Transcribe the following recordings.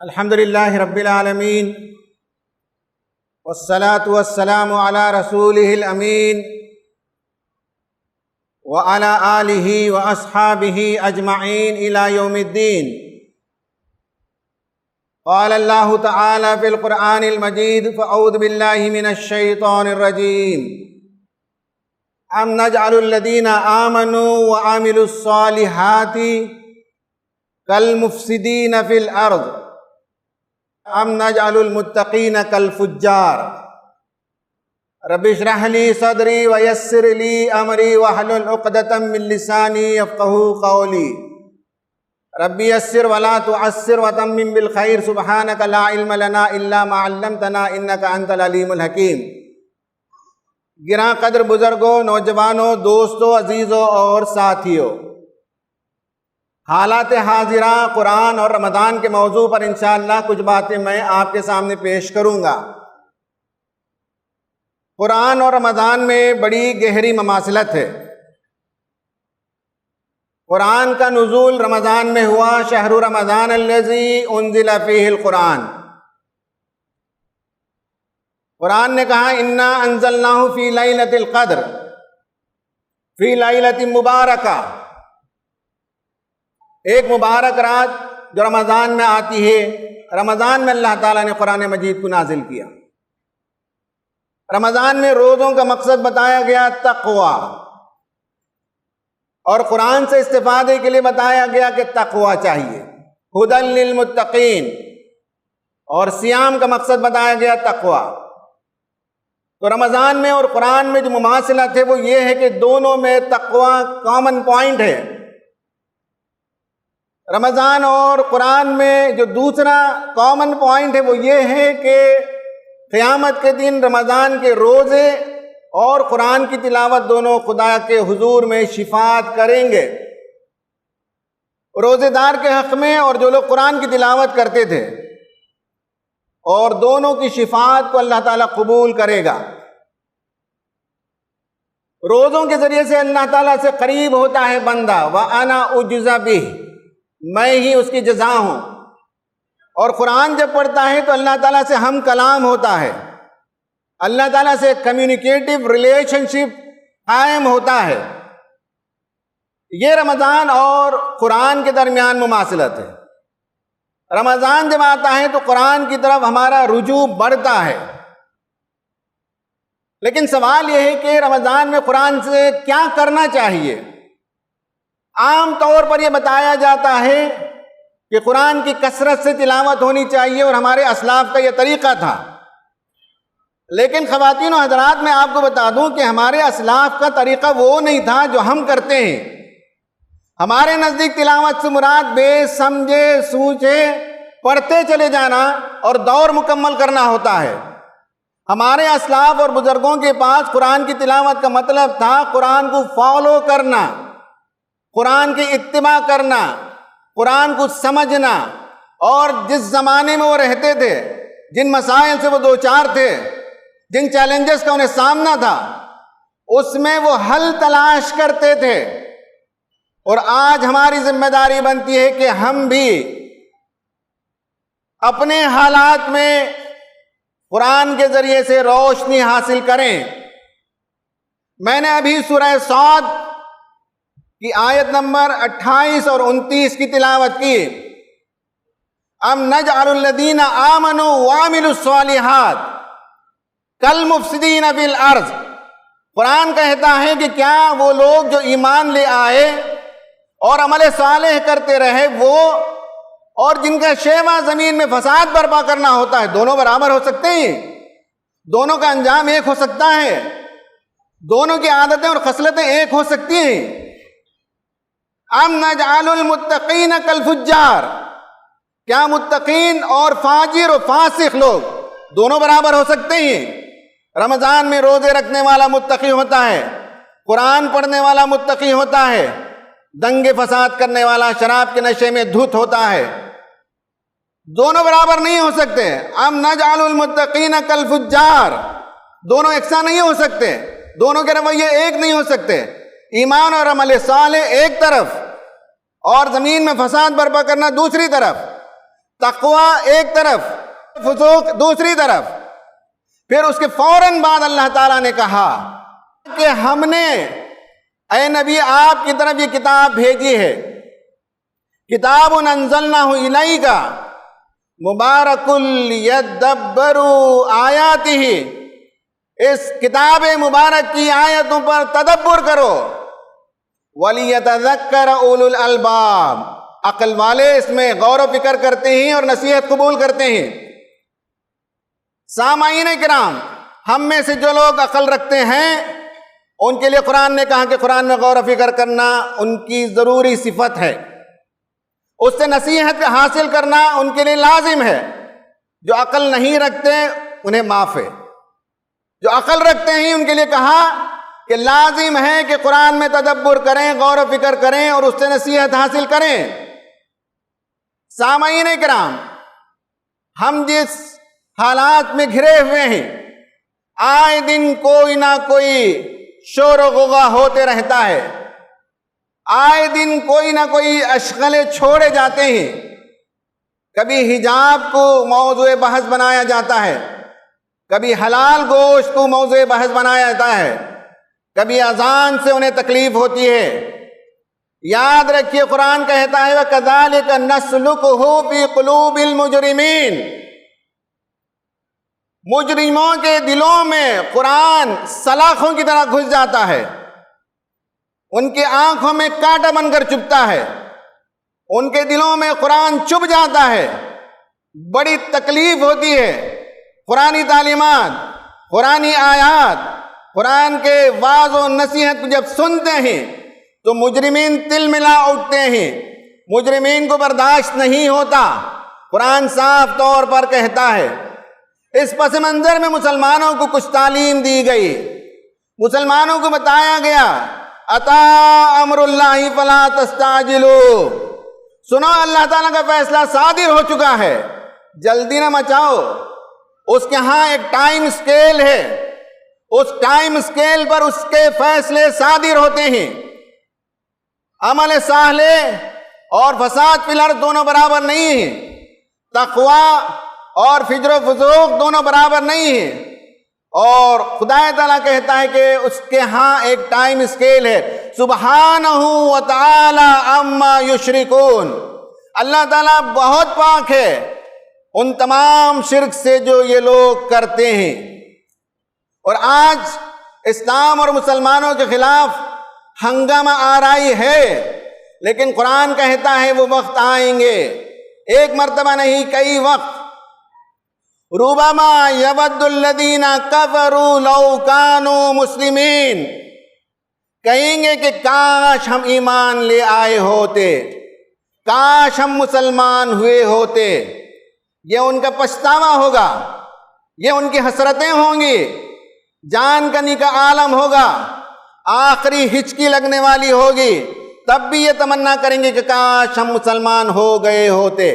الحمد للہ رب العالمین والصلاة والسلام علی رسولہ الامین وعلی آلہ واصحابہ اجمعین الی یوم الدین۔ قال اللہ تعالی فی القرآن المجید فاعوذ باللہ من الشیطان الرجیم ام نجعل الذین آمنوا وعملوا الصالحات کالمفسدین فی الارض ام نجعل المتقین کالفجار۔ رب اشرح لی صدری ویسر لی امری واحلل عقدۃ من لسانی یفقہوا قولی۔ رب یسر ولا تعسر وتمم بالخیر سبحانک لا علم لنا الا ما علمتنا انک انت العلیم الحکیم۔ گراں قدر بزرگوں، نوجوانوں، دوستوں، عزیزوں اور ساتھیوں، حالات حاضرہ قرآن اور رمضان کے موضوع پر انشاءاللہ کچھ باتیں میں آپ کے سامنے پیش کروں گا۔ قرآن اور رمضان میں بڑی گہری مماثلت ہے۔ قرآن کا نزول رمضان میں ہوا، شہر رمضان الذی انزل فیہ القرآن۔ قرآن نے کہا انا انزلناہ فی لیلۃ القدر، فی لیلۃ مبارکہ، ایک مبارک رات جو رمضان میں آتی ہے۔ رمضان میں اللہ تعالیٰ نے قرآن مجید کو نازل کیا۔ رمضان میں روزوں کا مقصد بتایا گیا تقوی، اور قرآن سے استفادے کے لیے بتایا گیا کہ تقوی چاہیے، ھدی للمتقین، اور صیام کا مقصد بتایا گیا تقوی۔ تو رمضان میں اور قرآن میں جو مماثلت ہے وہ یہ ہے کہ دونوں میں تقوی کامن پوائنٹ ہے۔ رمضان اور قرآن میں جو دوسرا کامن پوائنٹ ہے وہ یہ ہے کہ قیامت کے دن رمضان کے روزے اور قرآن کی تلاوت دونوں خدا کے حضور میں شفاعت کریں گے۔ روزے دار کے حق میں اور جو لوگ قرآن کی تلاوت کرتے تھے، اور دونوں کی شفاعت کو اللہ تعالیٰ قبول کرے گا۔ روزوں کے ذریعے سے اللہ تعالیٰ سے قریب ہوتا ہے بندہ، وَأَنَا أُجْزَ بِهِ، میں ہی اس کی جزا ہوں۔ اور قرآن جب پڑھتا ہے تو اللہ تعالیٰ سے ہم کلام ہوتا ہے، اللہ تعالیٰ سے کمیونیکیٹو ریلیشن شپ قائم ہوتا ہے۔ یہ رمضان اور قرآن کے درمیان مماثلت ہے۔ رمضان جب آتا ہے تو قرآن کی طرف ہمارا رجوع بڑھتا ہے، لیکن سوال یہ ہے کہ رمضان میں قرآن سے کیا کرنا چاہیے؟ عام طور پر یہ بتایا جاتا ہے کہ قرآن کی کثرت سے تلاوت ہونی چاہیے، اور ہمارے اسلاف کا یہ طریقہ تھا۔ لیکن خواتین و حضرات، میں آپ کو بتا دوں کہ ہمارے اسلاف کا طریقہ وہ نہیں تھا جو ہم کرتے ہیں۔ ہمارے نزدیک تلاوت سے مراد بے سمجھے سوچے پڑھتے چلے جانا اور دور مکمل کرنا ہوتا ہے۔ ہمارے اسلاف اور بزرگوں کے پاس قرآن کی تلاوت کا مطلب تھا قرآن کو فالو کرنا، قرآن کی اتباع کرنا، قرآن کو سمجھنا، اور جس زمانے میں وہ رہتے تھے، جن مسائل سے وہ دوچار تھے، جن چیلنجز کا انہیں سامنا تھا، اس میں وہ حل تلاش کرتے تھے۔ اور آج ہماری ذمہ داری بنتی ہے کہ ہم بھی اپنے حالات میں قرآن کے ذریعے سے روشنی حاصل کریں۔ میں نے ابھی سورہ صاد کی آیت نمبر 28 اور 29 کی تلاوت کی۔ ام نجعل الذین آمنوا وعملوا الصالحات کالمفسدین فی الارض۔ قرآن کہتا ہے کہ کیا وہ لوگ جو ایمان لے آئے اور عمل صالح کرتے رہے، وہ اور جن کا شیوا زمین میں فساد برپا کرنا ہوتا ہے، دونوں برابر ہو سکتے ہیں؟ دونوں کا انجام ایک ہو سکتا ہے؟ دونوں کی عادتیں اور خصلتیں ایک ہو سکتی ہیں؟ ام نجعل المتقین کالفجار، کیا متقین اور فاجر و فاسق لوگ دونوں برابر ہو سکتے ہیں؟ رمضان میں روزے رکھنے والا متقی ہوتا ہے، قرآن پڑھنے والا متقی ہوتا ہے، دنگے فساد کرنے والا شراب کے نشے میں دھت ہوتا ہے۔ دونوں برابر نہیں ہو سکتے۔ ام نجعل المتقین کالفجار، دونوں یکساں نہیں ہو سکتے، دونوں کے رویے ایک نہیں ہو سکتے۔ ایمان اور عمل صالح ایک طرف، اور زمین میں فساد برپا کرنا دوسری طرف۔ تقوی ایک طرف، فسوق دوسری طرف۔ پھر اس کے فوراً بعد اللہ تعالیٰ نے کہا کہ ہم نے اے نبی آپ کی طرف یہ کتاب بھیجی ہے، کتاب انزلناہ الیک مبارک لیدبروا آیاتہ، اس کتاب مبارک کی آیتوں پر تدبر کرو، وَلِيَتَذَكَّرَ أُولُو الْأَلْبَابِ، عقل والے اس میں غور و فکر کرتے ہیں اور نصیحت قبول کرتے ہیں۔ سامعین کرام، ہم میں سے جو لوگ عقل رکھتے ہیں ان کے لیے قرآن نے کہا کہ قرآن میں غور و فکر کرنا ان کی ضروری صفت ہے، اس سے نصیحت حاصل کرنا ان کے لیے لازم ہے۔ جو عقل نہیں رکھتے انہیں معاف ہے، جو عقل رکھتے ہیں ان کے لیے کہا کہ لازم ہے کہ قرآن میں تدبر کریں، غور و فکر کریں اور اس سے نصیحت حاصل کریں۔ سامعین کرام، ہم جس حالات میں گھرے ہوئے ہیں، آئے دن کوئی نہ کوئی شور و غوغا ہوتے رہتا ہے، آئے دن کوئی نہ کوئی اشغالیں چھوڑے جاتے ہیں۔ کبھی حجاب کو موضوع بحث بنایا جاتا ہے، کبھی حلال گوشت کو موضوع بحث بنایا جاتا ہے، کبھی اذان سے انہیں تکلیف ہوتی ہے۔ یاد رکھیے قرآن کہتا ہے وَكَذَلِكَ نَسْلُكُهُ فِي قُلُوبِ الْمُجْرِمِينَ، مجرموں کے دلوں میں قرآن سلاخوں کی طرح گھس جاتا ہے، ان کی آنکھوں میں کانٹا بن کر چبھتا ہے، ان کے دلوں میں قرآن چبھ جاتا ہے، بڑی تکلیف ہوتی ہے۔ قرآنی تعلیمات، قرآنی آیات، قرآن کے واعظ و نصیحت کو جب سنتے ہیں تو مجرمین تل ملا اٹھتے ہیں، مجرمین کو برداشت نہیں ہوتا۔ قرآن صاف طور پر کہتا ہے۔ اس پس منظر میں مسلمانوں کو کچھ تعلیم دی گئی، مسلمانوں کو بتایا گیا اتا امر اللہ فلا تستعجلوا، سنو اللہ تعالیٰ کا فیصلہ صادر ہو چکا ہے، جلدی نہ مچاؤ۔ اس کے ہاں ایک ٹائم سکیل ہے، اس ٹائم سکیل پر اس کے فیصلے صادر ہوتے ہیں۔ عمل صالح اور فساد فی الارض دونوں برابر نہیں ہیں، تقوی اور فجر و فسوق دونوں برابر نہیں ہیں، اور خدا تعالیٰ کہتا ہے کہ اس کے ہاں ایک ٹائم سکیل ہے۔ سبحانہ وتعالی عما یشرکون، اللہ تعالیٰ بہت پاک ہے ان تمام شرک سے جو یہ لوگ کرتے ہیں۔ اور آج اسلام اور مسلمانوں کے خلاف ہنگامہ آرائی ہے، لیکن قرآن کہتا ہے وہ وقت آئیں گے، ایک مرتبہ نہیں کئی وقت۔ ربما یود الذین کفروا لو کانوا مسلمین، کہیں گے کہ کاش ہم ایمان لے آئے ہوتے، کاش ہم مسلمان ہوئے ہوتے۔ یہ ان کا پچھتاوا ہوگا، یہ ان کی حسرتیں ہوں گی، جان کنی کا عالم ہوگا، آخری ہچکی لگنے والی ہوگی، تب بھی یہ تمنا کریں گے کہ کاش ہم مسلمان ہو گئے ہوتے۔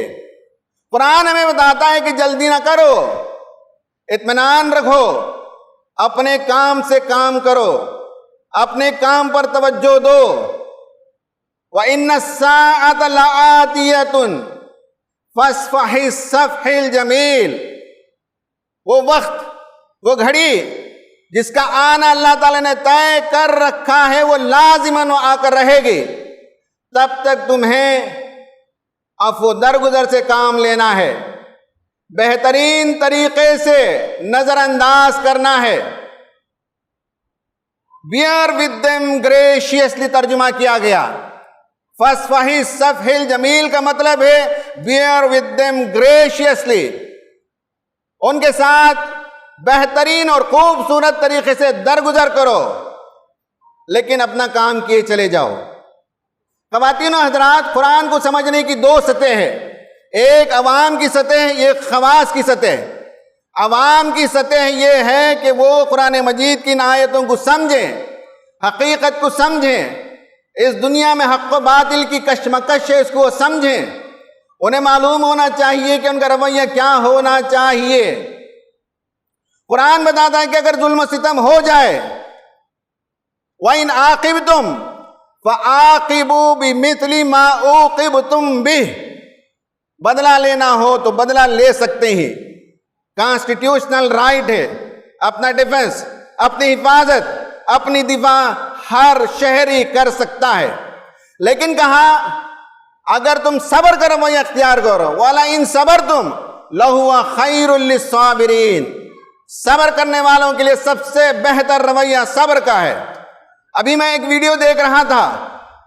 قرآن ہمیں بتاتا ہے کہ جلدی نہ کرو، اطمینان رکھو، اپنے کام سے کام کرو، اپنے کام پر توجہ دو۔ وَإِنَّ السَّاعَةَ لَآتِيَةٌ فَاصْفَحِ الصَّفْحِ الْجَمِيلِ، وہ وقت، وہ گھڑی جس کا آنا اللہ تعالیٰ نے طے کر رکھا ہے، وہ لازماً آ کر رہے گی۔ تب تک تمہیں عفو درگزر سے کام لینا ہے، بہترین طریقے سے نظر انداز کرنا ہے۔ بیئر ود دیم گریشیسلی ترجمہ کیا گیا۔ فَاصْفَحِ الصَّفْحِ الْجَمِيلِ کا مطلب ہے بیئر ود دیم گریشیسلی، ان کے ساتھ بہترین اور خوبصورت طریقے سے درگزر کرو، لیکن اپنا کام کیے چلے جاؤ۔ خواتین و حضرات، قرآن کو سمجھنے کی دو سطح ہیں، ایک عوام کی سطح، ایک خواص کی سطح۔ عوام کی سطح یہ ہے کہ وہ قرآن مجید کی آیتوں کو سمجھیں، حقیقت کو سمجھیں، اس دنیا میں حق و باطل کی کشمکش ہے اس کو سمجھیں، انہیں معلوم ہونا چاہیے کہ ان کا رویہ کیا ہونا چاہیے۔ قرآن بتاتا ہے کہ اگر ظلم و ستم ہو جائے، وَإِنْ عَاقِبْتُمْ فَعَاقِبُوا بِمِثْلِ مَا عُوقِبْتُمْ بِهِ، بدلہ لینا ہو تو بدلہ لے سکتے ہیں، کانسٹیٹیوشنل رائٹ ہے، اپنا ڈیفنس، اپنی حفاظت، اپنی دفاع ہر شہری کر سکتا ہے۔ لیکن کہا اگر تم صبر کا رویہ اختیار کرو، وَلَئِن صَبَرْتُمْ لَهُوَ خَيْرٌ لِّلصَّابِرِينَ، صبر کرنے والوں کے لیے سب سے بہتر رویہ صبر کا ہے۔ ابھی میں ایک ویڈیو دیکھ رہا تھا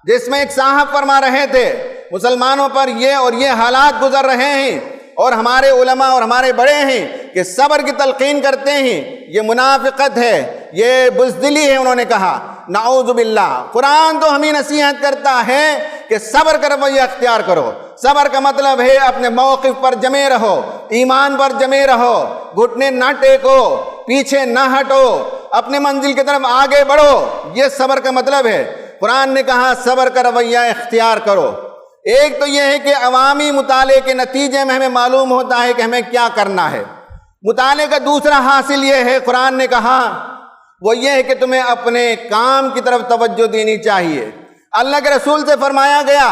جس میں ایک صاحب فرما رہے تھے مسلمانوں پر یہ اور یہ حالات گزر رہے ہیں، اور ہمارے علماء اور ہمارے بڑے ہیں کہ صبر کی تلقین کرتے ہیں، یہ منافقت ہے، یہ بزدلی ہے۔ انہوں نے کہا نعوذ باللہ، قرآن تو ہمیں نصیحت کرتا ہے کہ صبر کا رویہ اختیار کرو۔ صبر کا مطلب ہے اپنے موقف پر جمے رہو، ایمان پر جمے رہو، گھٹنے نہ ٹیکو، پیچھے نہ ہٹو، اپنے منزل کی طرف آگے بڑھو، یہ صبر کا مطلب ہے۔ قرآن نے کہا صبر کا رویہ اختیار کرو۔ ایک تو یہ ہے کہ عوامی مطالعے کے نتیجے میں ہمیں معلوم ہوتا ہے کہ ہمیں کیا کرنا ہے۔ مطالعے کا دوسرا حاصل یہ ہے، قرآن نے کہا وہ یہ ہے کہ تمہیں اپنے کام کی طرف توجہ دینی چاہیے۔ اللہ کے رسول سے فرمایا گیا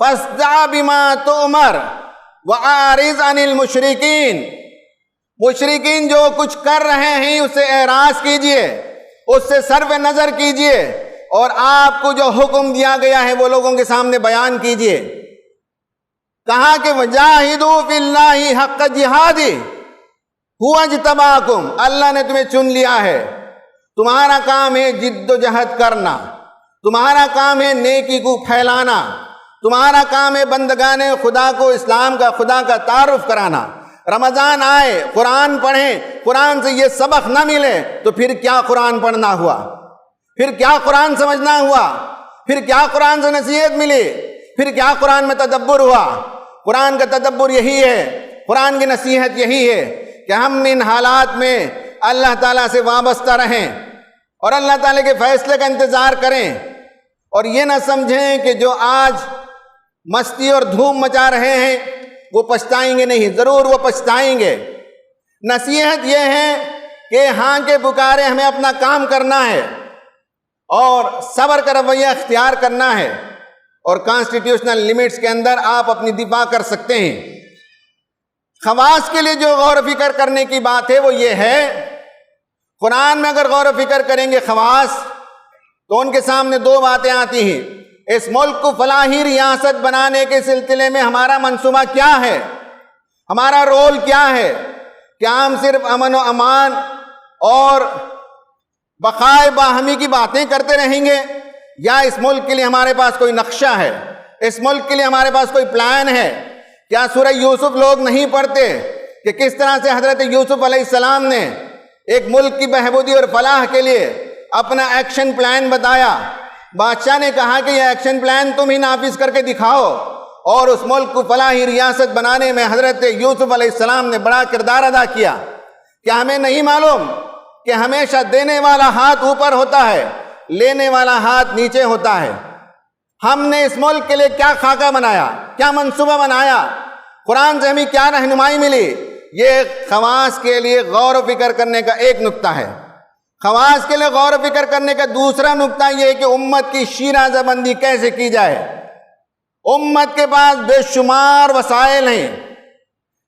فَاسْدَعْ بِمَا تُؤْمَرْ وَأَعْرِضْ عَنِ الْمُشْرِكِينَ، مشرکین جو کچھ کر رہے ہیں اس سے اعراض کیجئے، اس سے صرف نظر کیجئے، اور آپ کو جو حکم دیا گیا ہے وہ لوگوں کے سامنے بیان کیجئے۔ کہا کہ وَجَاهِدُوا فِي اللَّهِ حَقَّ جِهَادِهِ هُوَ اجْتَبَاكُمْ، اللہ نے تمہیں چن لیا ہے، تمہارا کام ہے جد و جہد کرنا، تمہارا کام ہے نیکی کو پھیلانا، تمہارا کام ہے بندگان خدا کو اسلام کا، خدا کا تعارف کرانا۔ رمضان آئے، قرآن پڑھیں، قرآن سے یہ سبق نہ ملے تو پھر کیا قرآن پڑھنا ہوا، پھر کیا قرآن سمجھنا ہوا، پھر کیا قرآن سے نصیحت ملی، پھر کیا قرآن میں تدبر ہوا۔ قرآن کا تدبر یہی ہے، قرآن کی نصیحت یہی ہے کہ ہم ان حالات میں اللہ تعالیٰ سے وابستہ رہیں اور اللہ تعالیٰ کے فیصلے کا انتظار کریں، اور یہ نہ سمجھیں کہ جو آج مستی اور دھوم مچا رہے ہیں وہ پچھتائیں گے نہیں، ضرور وہ پچھتائیں گے۔ نصیحت یہ ہے کہ ہاں کے پکارے ہمیں اپنا کام کرنا ہے اور صبر کا رویہ اختیار کرنا ہے، اور کانسٹیٹیوشنل لیمٹس کے اندر آپ اپنی دفاع کر سکتے ہیں۔ خواص کے لیے جو غور و فکر کرنے کی بات ہے وہ یہ ہے، قرآن میں اگر غور و فکر کریں گے خواص تو ان کے سامنے دو باتیں آتی ہیں۔ اس ملک کو فلاحی ریاست بنانے کے سلسلے میں ہمارا منصوبہ کیا ہے، ہمارا رول کیا ہے؟ کیا ہم صرف امن و امان اور بقائے باہمی کی باتیں کرتے رہیں گے، یا اس ملک کے لیے ہمارے پاس کوئی نقشہ ہے، اس ملک کے لیے ہمارے پاس کوئی پلان ہے؟ کیا سورہ یوسف لوگ نہیں پڑھتے کہ کس طرح سے حضرت یوسف علیہ السلام نے ایک ملک کی بہبودی اور فلاح کے لیے اپنا ایکشن پلان بتایا؟ بادشاہ نے کہا کہ یہ ایکشن پلان تم ہی نافذ کر کے دکھاؤ، اور اس ملک کو فلاحی ریاست بنانے میں حضرت یوسف علیہ السلام نے بڑا کردار ادا کیا۔ کیا ہمیں نہیں معلوم کہ ہمیشہ دینے والا ہاتھ اوپر ہوتا ہے، لینے والا ہاتھ نیچے ہوتا ہے؟ ہم نے اس ملک کے لیے کیا خاکہ بنایا، کیا منصوبہ بنایا، قرآن سے ہمیں کیا رہنمائی ملی؟ یہ خواص کے لیے غور و فکر کرنے کا ایک نقطہ ہے۔ خواص کے لیے غور و فکر کرنے کا دوسرا نقطہ یہ ہے کہ امت کی شیرازہ بندی کیسے کی جائے۔ امت کے پاس بے شمار وسائل ہیں،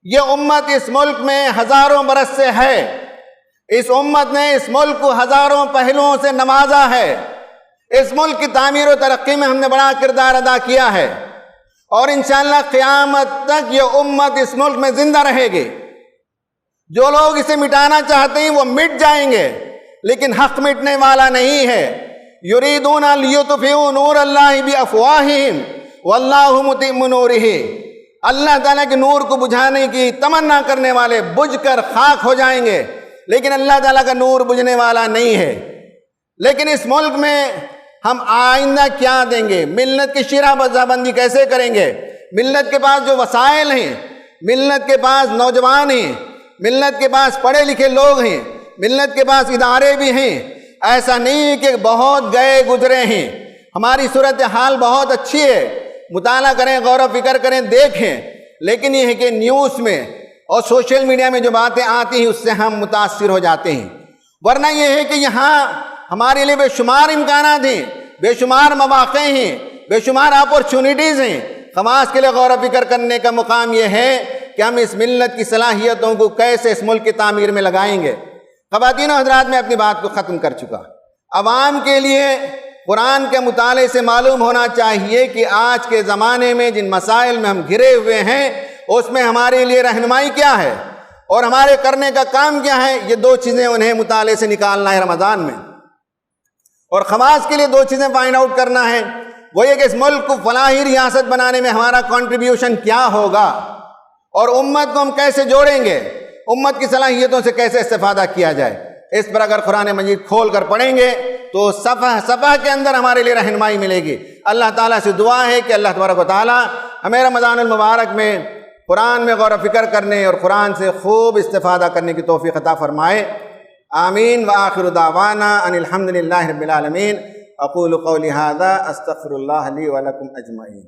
یہ امت اس ملک میں ہزاروں برس سے ہے، اس امت نے اس ملک کو ہزاروں پہلوؤں سے نوازا ہے، اس ملک کی تعمیر و ترقی میں ہم نے بڑا کردار ادا کیا ہے، اور انشاءاللہ قیامت تک یہ امت اس ملک میں زندہ رہے گی۔ جو لوگ اسے مٹانا چاہتے ہیں وہ مٹ جائیں گے، لیکن حق مٹنے والا نہیں ہے۔ یریدون لیطفئوا نور اللہ بافواہہم واللہ متم نورہ، اللہ تعالیٰ کے نور کو بجھانے کی تمنا کرنے والے بجھ کر خاک ہو جائیں گے، لیکن اللہ تعالیٰ کا نور بجھنے والا نہیں ہے۔ لیکن اس ملک میں ہم آئندہ کیا دیں گے؟ ملت کی شیرازہ بندی کیسے کریں گے؟ ملت کے پاس جو وسائل ہیں، ملت کے پاس نوجوان ہیں، ملت کے پاس پڑھے لکھے لوگ ہیں، ملت کے پاس ادارے بھی ہیں، ایسا نہیں کہ بہت گئے گزرے ہیں۔ ہماری صورتحال بہت اچھی ہے، مطالعہ کریں، غور و فکر کریں، دیکھیں، لیکن یہ ہے کہ نیوز میں اور سوشل میڈیا میں جو باتیں آتی ہیں اس سے ہم متاثر ہو جاتے ہیں، ورنہ یہ ہے کہ یہاں ہمارے لیے بے شمار امکانات ہیں، بے شمار مواقع ہیں، بے شمار اپورچونٹیز ہیں۔ خماس کے لیے غور و فکر کرنے کا مقام یہ ہے کہ ہم اس ملت کی صلاحیتوں کو کیسے اس ملک کی تعمیر میں لگائیں گے۔ خواتین و حضرات، میں اپنی بات کو ختم کر چکا۔ عوام کے لیے قرآن کے مطالعے سے معلوم ہونا چاہیے کہ آج کے زمانے میں جن مسائل میں ہم گھرے ہوئے ہیں اس میں ہمارے لیے رہنمائی کیا ہے اور ہمارے کرنے کا کام کیا ہے۔ یہ دو چیزیں انہیں مطالعے سے نکالنا ہے رمضان میں، اور خماس کے لیے دو چیزیں فائنڈ آؤٹ کرنا ہے۔ وہ یہ کہ اس ملک کو فلاحی ریاست بنانے میں ہمارا کنٹریبیوشن کیا ہوگا اور امت کو ہم کیسے جوڑیں گے، امت کی صلاحیتوں سے کیسے استفادہ کیا جائے۔ اس پر اگر قرآن مجید کھول کر پڑھیں گے تو صفحہ کے اندر ہمارے لیے رہنمائی ملے گی۔ اللہ تعالیٰ سے دعا ہے کہ اللہ تبارک و تعالیٰ ہمیں رمضان المبارک میں قرآن میں غور و فکر کرنے اور قرآن سے خوب استفادہ کرنے کی توفیق عطا فرمائے۔ آمین۔ وآخر دعوانا ان الحمد للہ رب العالمین۔ اقول قولی ھذا استغفر اللہ لی ولکم اجمعین۔